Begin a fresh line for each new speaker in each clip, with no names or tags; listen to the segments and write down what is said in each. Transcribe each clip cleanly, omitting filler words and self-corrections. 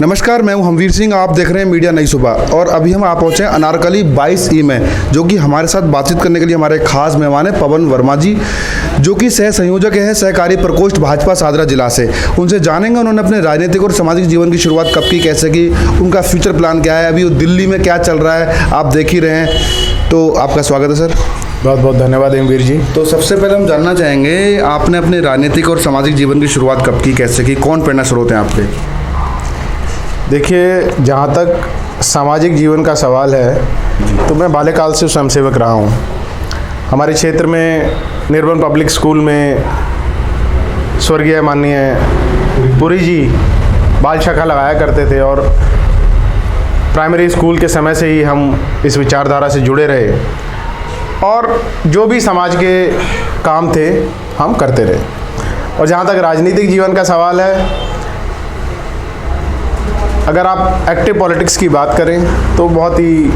नमस्कार, मैं हूं हमवीर सिंह। आप देख रहे हैं मीडिया नई सुबह और अभी हम आप पहुंचे हैं अनारकली 22E में, जो कि हमारे साथ बातचीत करने के लिए हमारे खास मेहमान हैं पवन वर्मा जी, जो कि सह संयोजक हैं सहकारी प्रकोष्ठ भाजपा सादरा जिला से। उनसे जानेंगे उन्होंने अपने राजनीतिक और सामाजिक जीवन की शुरुआत कब की, कैसे की, उनका फ्यूचर प्लान क्या है, अभी वो दिल्ली में क्या चल रहा है आप देख ही रहे हैं। तो आपका स्वागत है सर।
बहुत बहुत धन्यवाद हमवीर जी।
तो सबसे पहले हम जानना चाहेंगे, आपने अपने राजनीतिक और सामाजिक जीवन की शुरुआत कब की, कैसे की, कौन प्रेरणा स्रोत हैं आपके?
देखिए, जहाँ तक सामाजिक जीवन का सवाल है तो मैं बाल्यकाल से स्वयंसेवक रहा हूँ। हमारे क्षेत्र में निर्मल पब्लिक स्कूल में स्वर्गीय माननीय पुरी जी बाल शाखा लगाया करते थे और प्राइमरी स्कूल के समय से ही हम इस विचारधारा से जुड़े रहे और जो भी समाज के काम थे हम करते रहे। और जहाँ तक राजनीतिक जीवन का सवाल है, अगर आप एक्टिव पॉलिटिक्स की बात करें तो बहुत ही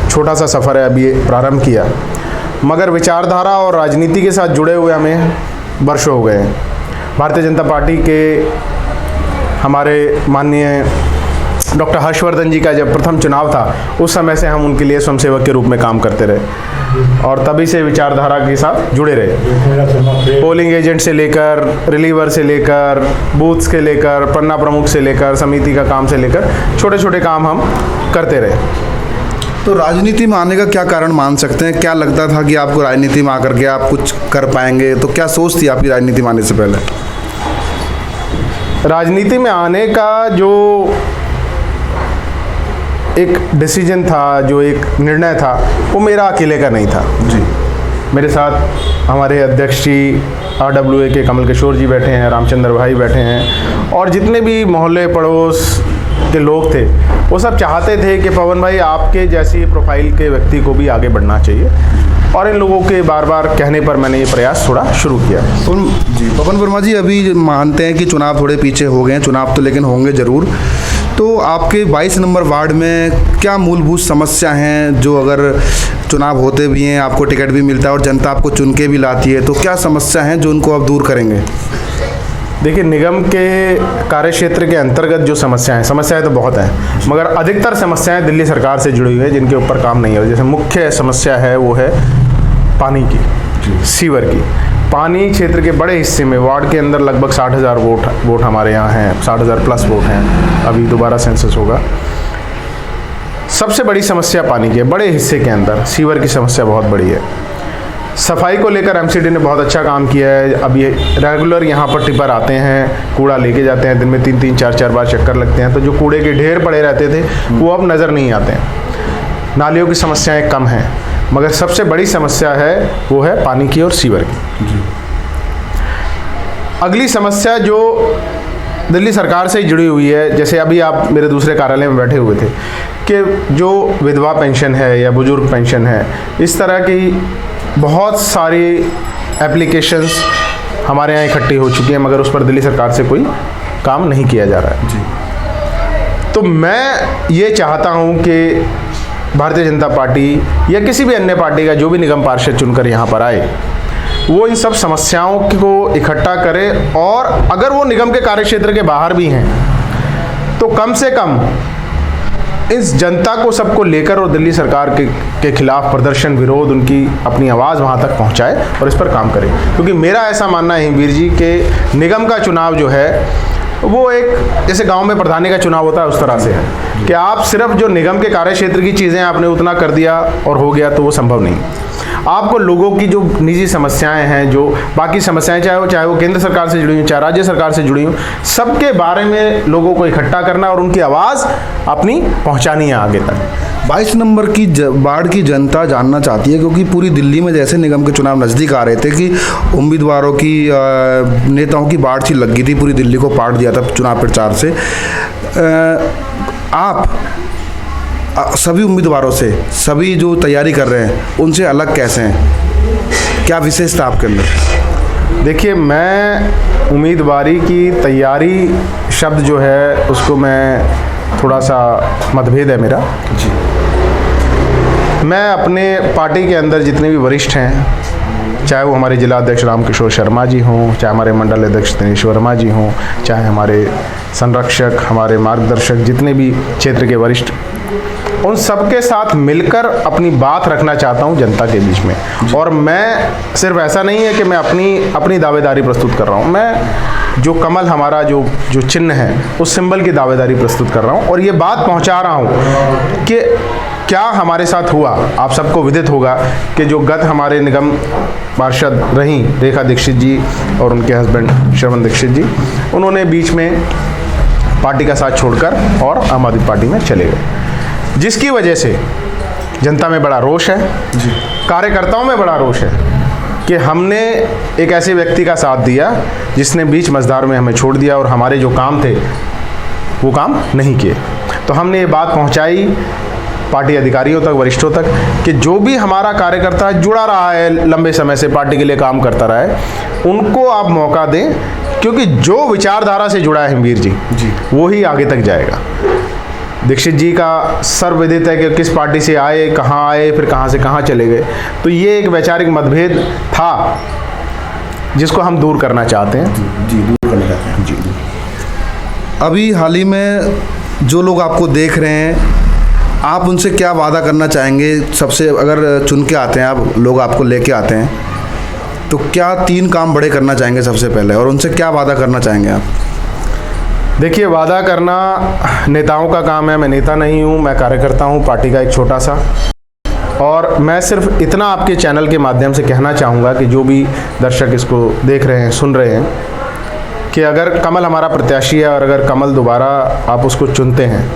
छोटा सा सफ़र है अभी प्रारंभ किया, मगर विचारधारा और राजनीति के साथ जुड़े हुए हमें वर्षों हो गए हैं। भारतीय जनता पार्टी के हमारे माननीय डॉक्टर हर्षवर्धन जी का जब प्रथम चुनाव था, उस समय से हम उनके लिए स्वयंसेवक के रूप में काम करते रहे और तभी से विचारधारा के साथ जुड़े रहे। पोलिंग एजेंट से लेकर, रिलीवर से लेकर, बूथ्स के लेकर, पन्ना प्रमुख से लेकर, समिति का काम से लेकर छोटे छोटे काम हम करते रहे।
तो राजनीति में आने का क्या कारण मान सकते हैं? क्या लगता था कि आपको राजनीति में आकर के आप कुछ कर पाएंगे? तो क्या सोच थी आपकी राजनीति में आने से पहले?
राजनीति में आने का जो एक डिसीजन था, जो एक निर्णय था, वो मेरा अकेले का नहीं था जी। मेरे साथ हमारे अध्यक्ष जी RWA के कमल किशोर जी बैठे हैं, रामचंद्र भाई बैठे हैं और जितने भी मोहल्ले पड़ोस के लोग थे वो सब चाहते थे कि पवन भाई आपके जैसी प्रोफाइल के व्यक्ति को भी आगे बढ़ना चाहिए और इन लोगों के बार बार कहने पर मैंने ये प्रयास थोड़ा शुरू किया।
जी पवन वर्मा जी, अभी मानते हैं कि चुनाव थोड़े पीछे हो गए हैं, चुनाव तो लेकिन होंगे ज़रूर। तो आपके 22 नंबर वार्ड में क्या मूलभूत समस्या हैं जो अगर चुनाव होते भी हैं, आपको टिकट भी मिलता है और जनता आपको चुन के भी लाती है, तो क्या समस्या हैं जो उनको आप दूर करेंगे?
देखिए, निगम के कार्यक्षेत्र के अंतर्गत जो समस्याएं तो बहुत हैं, मगर अधिकतर समस्याएं दिल्ली सरकार से जुड़ी हुई है जिनके ऊपर काम नहीं हो रहा। जैसे मुख्य समस्या है वो है पानी की, सीवर की। पानी क्षेत्र के बड़े हिस्से में वार्ड के अंदर लगभग 60,000 वोट हमारे यहाँ हैं, 60,000 प्लस वोट हैं। अभी दोबारा सेंसस होगा। सबसे बड़ी समस्या पानी की है। बड़े हिस्से के अंदर सीवर की समस्या बहुत बड़ी है। सफाई को लेकर MCD ने बहुत अच्छा काम किया है। अब ये रेगुलर यहाँ पर टिपर आते हैं, कूड़ा लेके जाते हैं, दिन में 3-3, 4-4 बार चक्कर लगते हैं, तो जो कूड़े के ढेर पड़े रहते थे वो अब नज़र नहीं आते हैं। नालियों की समस्याएं कम हैं, मगर सबसे बड़ी समस्या है वो है पानी की और सीवर की। अगली समस्या जो दिल्ली सरकार से जुड़ी हुई है, जैसे अभी आप मेरे दूसरे कार्यालय में बैठे हुए थे, कि जो विधवा पेंशन है या बुजुर्ग पेंशन है, इस तरह की बहुत सारी एप्लीकेशंस हमारे यहाँ इकट्ठी हो चुकी हैं, मगर उस पर दिल्ली सरकार से कोई काम नहीं किया जा रहा है जी। तो मैं ये चाहता हूँ कि भारतीय जनता पार्टी या किसी भी अन्य पार्टी का जो भी निगम पार्षद चुनकर यहाँ पर आए, वो इन सब समस्याओं को इकट्ठा करे और अगर वो निगम के कार्यक्षेत्र के बाहर भी हैं तो कम से कम इस जनता को सबको लेकर और दिल्ली सरकार के खिलाफ प्रदर्शन, विरोध, उनकी अपनी आवाज़ वहाँ तक पहुँचाए और इस पर काम करें। क्योंकि मेरा ऐसा मानना है वीर जी कि निगम का चुनाव जो है वो एक जैसे गांव में प्रधानी का चुनाव होता है उस तरह से है कि आप सिर्फ जो निगम के कार्यक्षेत्र की चीज़ें आपने उतना कर दिया और हो गया, तो वो संभव नहीं। आपको लोगों की जो निजी समस्याएं हैं, जो बाकी समस्याएं, चाहे वो केंद्र सरकार से जुड़ी हुई, चाहे राज्य सरकार से जुड़ी हुई, सबके बारे में लोगों को इकट्ठा करना और उनकी आवाज़ अपनी पहुंचानी है आगे तक।
22 नंबर की वार्ड की जनता जानना चाहती है, क्योंकि पूरी दिल्ली में जैसे निगम के चुनाव नज़दीक आ रहे थे कि उम्मीदवारों की नेताओं की बाढ़ सी लग गई थी, पूरी दिल्ली को पाट दिया था चुनाव प्रचार से। आप सभी उम्मीदवारों से, सभी जो तैयारी कर रहे हैं, उनसे अलग कैसे हैं? क्या विशेषता आपके अंदर?
देखिए, मैं उम्मीदवारी की तैयारी शब्द जो है उसको मैं थोड़ा सा मतभेद है मेरा जी। मैं अपने पार्टी के अंदर जितने भी वरिष्ठ हैं चाहे वो हमारे जिला अध्यक्ष रामकिशोर शर्मा जी हों, चाहे हमारे मंडल अध्यक्ष दिनेश वर्मा जी हों, चाहे हमारे संरक्षक, हमारे मार्गदर्शक, जितने भी क्षेत्र के वरिष्ठ, उन सबके साथ मिलकर अपनी बात रखना चाहता हूं जनता के बीच में। और मैं सिर्फ ऐसा नहीं है कि मैं अपनी दावेदारी प्रस्तुत कर रहा हूं, मैं जो कमल हमारा जो चिन्ह है उस सिंबल की दावेदारी प्रस्तुत कर रहा हूं और ये बात पहुंचा रहा हूं कि क्या हमारे साथ हुआ। आप सबको विदित होगा कि जो गत हमारे निगम पार्षद रहीं रेखा दीक्षित जी और उनके हस्बैंड श्रवण दीक्षित जी, उन्होंने बीच में पार्टी का साथ छोड़कर और आम आदमी पार्टी में चले गए, जिसकी वजह से जनता में बड़ा रोष है, कार्यकर्ताओं में बड़ा रोष है कि हमने एक ऐसे व्यक्ति का साथ दिया जिसने बीच मझधार में हमें छोड़ दिया और हमारे जो काम थे वो काम नहीं किए। तो हमने ये बात पहुंचाई पार्टी अधिकारियों तक, वरिष्ठों तक, कि जो भी हमारा कार्यकर्ता जुड़ा रहा है लंबे समय से पार्टी के लिए काम करता रहा है, उनको आप मौका दें, क्योंकि जो विचारधारा से जुड़ा है हिमवीर जी वो ही आगे तक जाएगा। दीक्षित जी का सर्वविदित है कि किस पार्टी से आए, कहाँ आए, फिर कहाँ से कहाँ चले गए। तो ये एक वैचारिक मतभेद था जिसको हम दूर करना चाहते हैं।
जी, दूर करना चाहते हैं। जी, अभी हाल ही में जो लोग आपको देख रहे हैं, आप उनसे क्या वादा करना चाहेंगे? सबसे अगर चुन के आते हैं आप, लोग आपको लेके आते हैं, तो क्या 3 काम बड़े करना चाहेंगे सबसे पहले, और उनसे क्या वादा करना चाहेंगे आप?
देखिए, वादा करना नेताओं का काम है। मैं नेता नहीं हूँ, मैं कार्यकर्ता हूँ पार्टी का एक छोटा सा। और मैं सिर्फ इतना आपके चैनल के माध्यम से कहना चाहूँगा कि जो भी दर्शक इसको देख रहे हैं, सुन रहे हैं, कि अगर कमल हमारा प्रत्याशी है और अगर कमल दोबारा आप उसको चुनते हैं,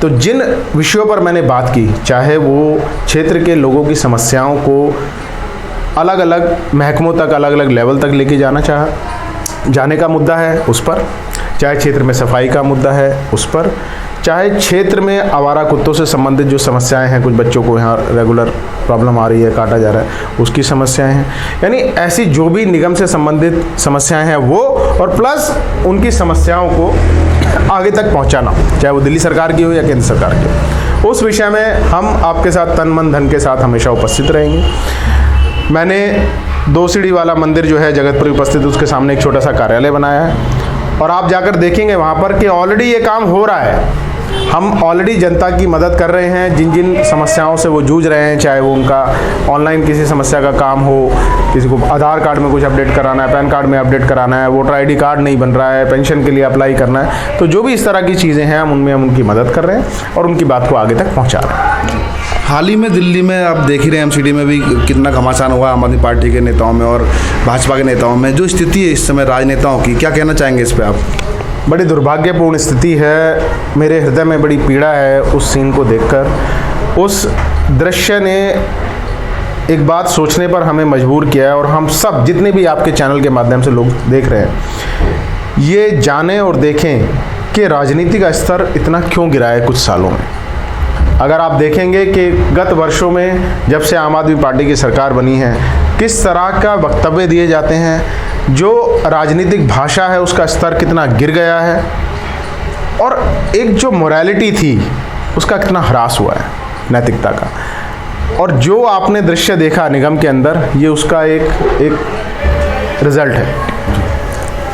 तो जिन विषयों पर मैंने बात की, चाहे वो क्षेत्र के लोगों की समस्याओं को अलग अलग महकमों तक, अलग अलग लेवल तक लेके जाने का मुद्दा है उस पर, चाहे क्षेत्र में सफाई का मुद्दा है उस पर, चाहे क्षेत्र में आवारा कुत्तों से संबंधित जो समस्याएं हैं, कुछ बच्चों को यहाँ रेगुलर प्रॉब्लम आ रही है, काटा जा रहा है, उसकी समस्याएं हैं, यानी ऐसी जो भी निगम से संबंधित समस्याएं हैं वो, और प्लस उनकी समस्याओं को आगे तक पहुँचाना, चाहे वो दिल्ली सरकार की हो या केंद्र सरकार की हो, उस विषय में हम आपके साथ तन मन धन के साथ हमेशा उपस्थित रहेंगे। मैंने 2 सीढ़ी वाला मंदिर जो है जगतपुर उपस्थित, उसके सामने एक छोटा सा कार्यालय बनाया है और आप जाकर देखेंगे वहाँ पर कि ऑलरेडी ये काम हो रहा है। हम ऑलरेडी जनता की मदद कर रहे हैं, जिन जिन समस्याओं से वो जूझ रहे हैं, चाहे वो उनका ऑनलाइन किसी समस्या का काम हो, किसी को आधार कार्ड में कुछ अपडेट कराना है, पैन कार्ड में अपडेट कराना है, वोटर आईडी कार्ड नहीं बन रहा है, पेंशन के लिए अप्लाई करना है, तो जो भी इस तरह की चीज़ें हैं हम उनकी मदद कर रहे हैं और उनकी बात को आगे तक पहुँचा रहे हैं।
हाल ही में दिल्ली में आप देख ही रहे हैं, एमसीडी में भी कितना घमासान हुआ आम आदमी पार्टी के नेताओं में और भाजपा के नेताओं में। जो स्थिति है इस समय राजनेताओं की, क्या कहना चाहेंगे इस पर आप?
बड़ी दुर्भाग्यपूर्ण स्थिति है। मेरे हृदय में बड़ी पीड़ा है उस सीन को देखकर। उस दृश्य ने एक बात सोचने पर हमें मजबूर किया है और हम सब जितने भी आपके चैनल के माध्यम से लोग देख रहे हैं, ये जानें और देखें कि राजनीति का स्तर इतना क्यों गिरा है कुछ सालों में। अगर आप देखेंगे कि गत वर्षों में जब से आम आदमी पार्टी की सरकार बनी है, किस तरह का वक्तव्य दिए जाते हैं, जो राजनीतिक भाषा है उसका स्तर कितना गिर गया है और एक जो मोरालिटी थी उसका कितना ह्रास हुआ है, नैतिकता का। और जो आपने दृश्य देखा निगम के अंदर, ये उसका एक रिजल्ट है।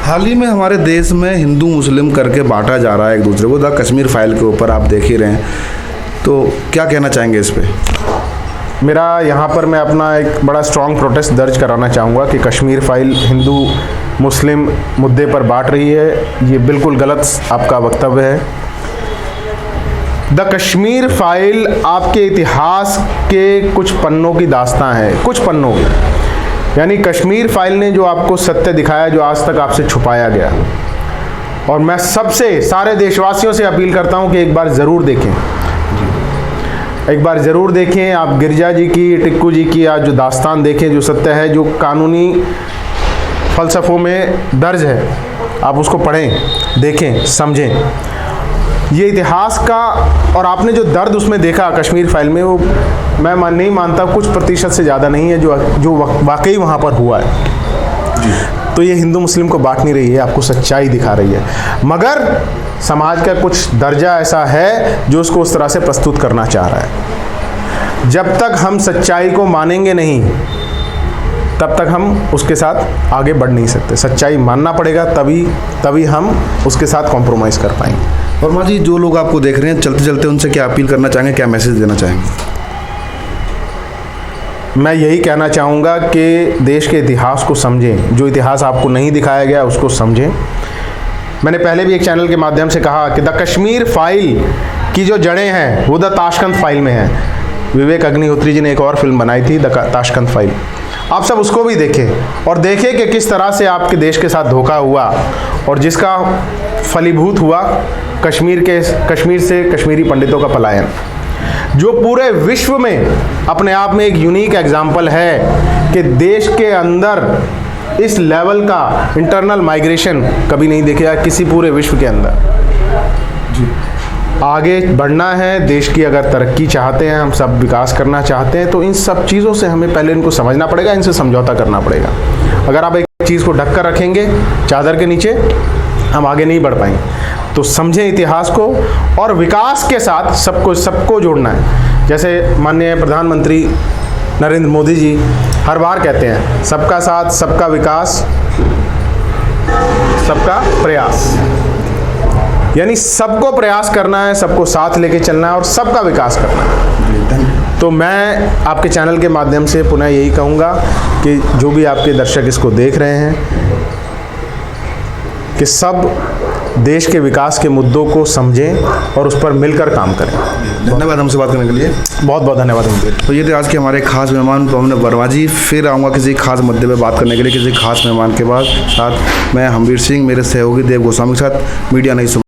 हाल ही में हमारे देश में हिंदू मुस्लिम करके बांटा जा रहा है एक दूसरे को, द कश्मीर फाइल के ऊपर आप देख ही रहे हैं, तो क्या कहना चाहेंगे इस पे?
मेरा यहाँ पर मैं अपना एक बड़ा स्ट्रॉन्ग प्रोटेस्ट दर्ज कराना चाहूँगा कि कश्मीर फाइल हिंदू मुस्लिम मुद्दे पर बांट रही है, ये बिल्कुल गलत आपका वक्तव्य है। द कश्मीर फाइल आपके इतिहास के कुछ पन्नों की दास्तां है, कुछ पन्नों की, यानी कश्मीर फाइल ने जो आपको सत्य दिखाया जो आज तक आपसे छुपाया गया। और मैं सबसे सारे देशवासियों से अपील करता हूँ कि एक बार ज़रूर देखें, एक बार ज़रूर देखें। आप गिरजा जी की, टिक्कू जी की आज जो दास्तान देखें, जो सत्य है, जो कानूनी फ़लसफ़ों में दर्ज है, आप उसको पढ़ें, देखें, समझें। ये इतिहास का, और आपने जो दर्द उसमें देखा कश्मीर फाइल में, वो मैं नहीं मानता कुछ प्रतिशत से ज़्यादा नहीं है जो वाकई वहाँ पर हुआ है। तो ये हिंदू मुस्लिम को बांट नहीं रही है, आपको सच्चाई दिखा रही है, मगर समाज का कुछ दर्जा ऐसा है जो उसको उस तरह से प्रस्तुत करना चाह रहा है। जब तक हम सच्चाई को मानेंगे नहीं, तब तक हम उसके साथ आगे बढ़ नहीं सकते। सच्चाई मानना पड़ेगा, तभी हम उसके साथ कॉम्प्रोमाइज़ कर पाएंगे।
वर्मा जी, जो लोग आपको देख रहे हैं चलते चलते उनसे क्या अपील करना चाहेंगे, क्या मैसेज देना चाहेंगे?
मैं यही कहना चाहूँगा कि देश के इतिहास को समझें, जो इतिहास आपको नहीं दिखाया गया उसको समझें। मैंने पहले भी एक चैनल के माध्यम से कहा कि द कश्मीर फाइल की जो जड़ें हैं वो द ताशकंद फाइल में हैं। विवेक अग्निहोत्री जी ने एक और फिल्म बनाई थी, द ताशकंद फाइल। आप सब उसको भी देखें और देखें कि किस तरह से आपके देश के साथ धोखा हुआ और जिसका फलीभूत हुआ कश्मीर से कश्मीरी पंडितों का पलायन, जो पूरे विश्व में अपने आप में एक यूनिक एग्जाम्पल है कि देश के अंदर इस लेवल का इंटरनल माइग्रेशन कभी नहीं देखा किसी पूरे विश्व के अंदर। जी, आगे बढ़ना है, देश की अगर तरक्की चाहते हैं, हम सब विकास करना चाहते हैं, तो इन सब चीज़ों से हमें पहले इनको समझना पड़ेगा, इनसे समझौता करना पड़ेगा। अगर आप एक चीज़ को ढक कर रखेंगे चादर के नीचे, हम आगे नहीं बढ़ पाएंगे। तो समझें इतिहास को और विकास के साथ सबको जोड़ना है। जैसे माननीय प्रधानमंत्री नरेंद्र मोदी जी हर बार कहते हैं, सबका साथ, सबका विकास, सबका प्रयास। यानी सबको प्रयास करना है, सबको साथ लेके चलना है और सबका विकास करना है। तो मैं आपके चैनल के माध्यम से पुनः यही कहूँगा कि जो भी आपके दर्शक इसको देख रहे हैं कि सब देश के विकास के मुद्दों को समझें और उस पर मिलकर काम करें।
धन्यवाद हमसे बात करने के लिए।
बहुत बहुत धन्यवाद मुझे।
तो ये थे आज के हमारे खास मेहमान पवन वर्मा जी। फिर आऊँगा किसी खास मुद्दे पे बात करने के लिए किसी खास मेहमान के बाद। साथ मैं हम्बीर सिंह, मेरे सहयोगी देव गोस्वामी के साथ मीडिया नहीं